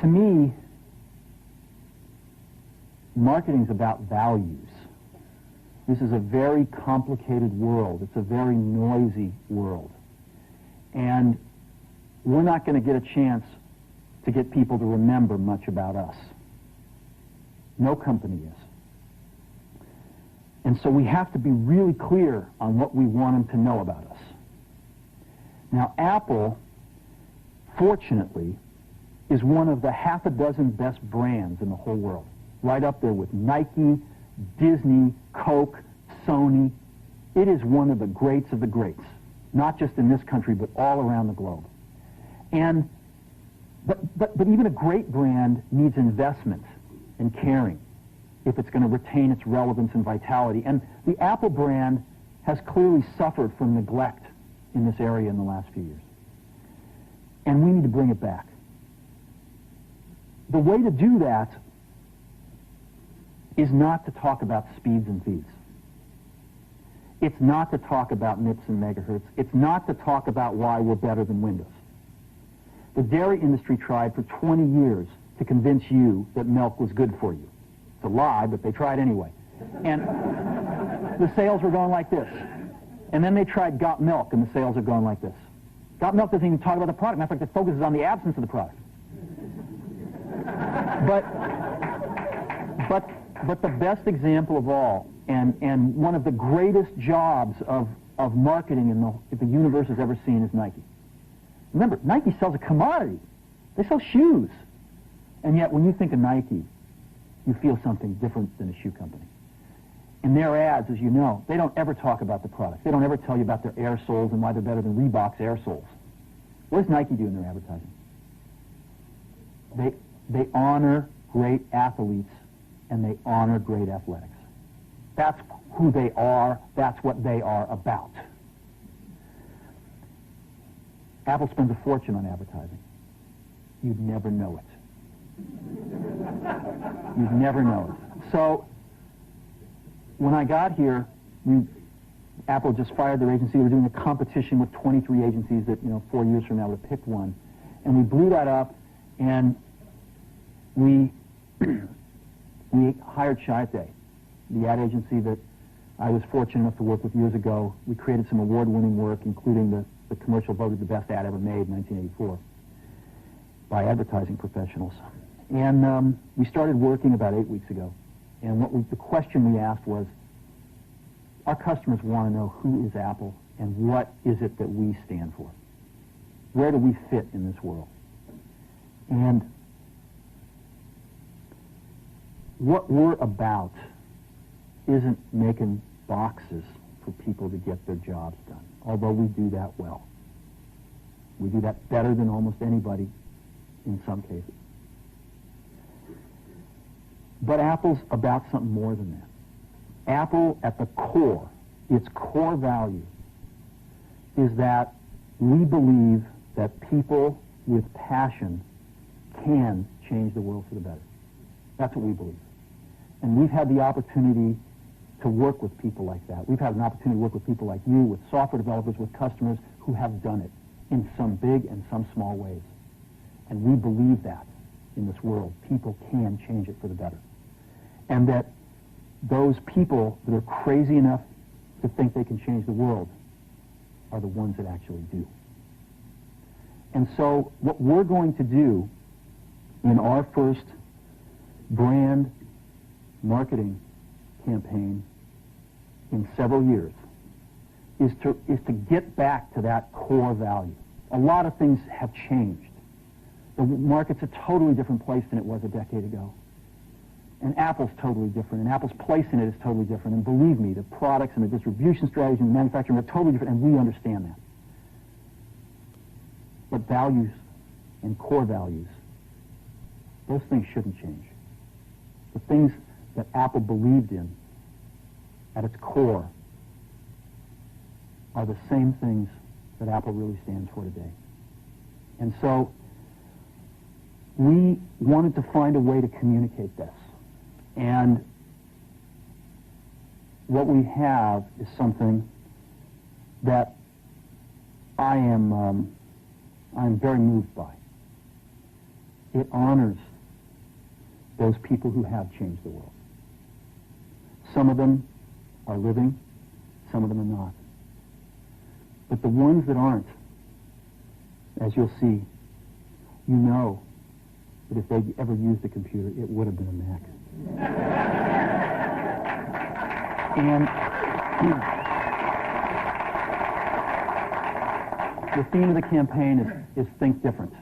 To me, marketing is about values. This is a very complicated world. It's a very noisy world. And we're not going to get a chance to get people to remember much about us. No company is. And so we have to be really clear on what we want them to know about us. Now, Apple, fortunately, is one of the half a dozen best brands in the whole world. Right up there with Nike, Disney, Coke, Sony. It is one of the greats of the greats, not just in this country, but all around the globe. And but even a great brand needs investment and caring if it's going to retain its relevance and vitality. And the Apple brand has clearly suffered from neglect in this area in the last few years. And we need to bring it back. The way to do that is not to talk about speeds and feeds. It's not to talk about MIPS and megahertz. It's not to talk about why we're better than Windows. The dairy industry tried for 20 years to convince you that milk was good for you. It's a lie, but they tried anyway. And the sales were going like this. And then they tried Got Milk, and the sales are going like this. Got Milk doesn't even talk about the product. Matter of fact, it focuses on the absence of the product. But the best example of all, and one of the greatest jobs of marketing the universe has ever seen is Nike. Remember, Nike sells a commodity. They sell shoes. And yet, when you think of Nike, you feel something different than a shoe company. In their ads, as you know, they don't ever talk about the product. They don't ever tell you about their air soles and why they're better than Reebok's air soles. What does Nike do in their advertising? They honor great athletes and they honor great athletics. That's who they are. That's what they are about. Apple spends a fortune on advertising. You'd never know it. You'd never know it. So, when I got here, Apple just fired their agency. We were doing a competition with 23 agencies that, 4 years from now would have picked one. And we blew that up, and we hired Chiat, the ad agency that I was fortunate enough to work with years ago. We created some award-winning work, including the commercial voted the best ad ever made in 1984 by advertising professionals. And we started working about 8 weeks ago. And the question we asked was, our customers want to know who is Apple and what is it that we stand for? Where do we fit in this world? And what we're about isn't making boxes for people to get their jobs done, although we do that well. We do that better than almost anybody in some cases. But Apple's about something more than that. Apple, at the core, its core value, is that we believe that people with passion can change the world for the better. That's what we believe. And we've had the opportunity to work with people like that. We've had an opportunity to work with people like you, with software developers, with customers who have done it in some big and some small ways. And we believe that in this world, people can change it for the better. And that those people that are crazy enough to think they can change the world are the ones that actually do. And so what we're going to do in our first brand marketing campaign in several years is to get back to that core value. A lot of things have changed. The market's a totally different place than it was a decade ago. And Apple's totally different, and Apple's place in it is totally different. And believe me, the products and the distribution strategy and the manufacturing are totally different, and we understand that. But values and core values, those things shouldn't change. The things that Apple believed in at its core are the same things that Apple really stands for today. And so we wanted to find a way to communicate this. And what we have is something that I'm very moved by. It honors those people who have changed the world. Some of them are living, some of them are not. But the ones that aren't, as you'll see, you know that if they'd ever used a computer, it would have been a Mac. And the theme of the campaign is Think Different.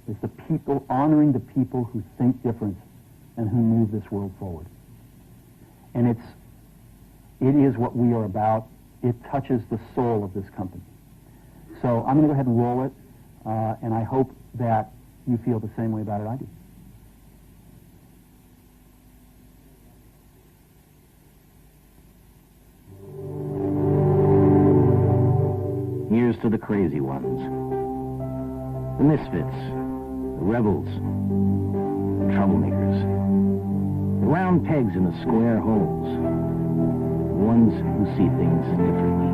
It's the people, honoring the people who think different and who move this world forward. And it is what we are about. It touches the soul of this company. So I'm going to go ahead and roll it, and I hope that you feel the same way about it I do. Here's to the crazy ones, the misfits, the rebels, the troublemakers, the round pegs in the square holes, the ones who see things differently.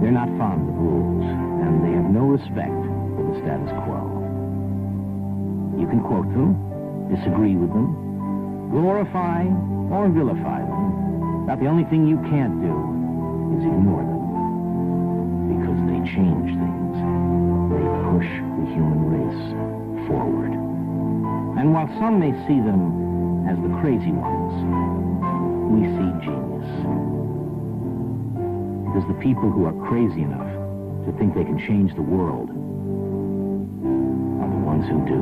They're not fond of rules, and they have no respect for the status quo. You can quote them, disagree with them, glorify or vilify them, but the only thing you can't do is ignore them. Because they change things. They push the human race forward. And while some may see them as the crazy ones, we see genius. Because the people who are crazy enough to think they can change the world are the ones who do.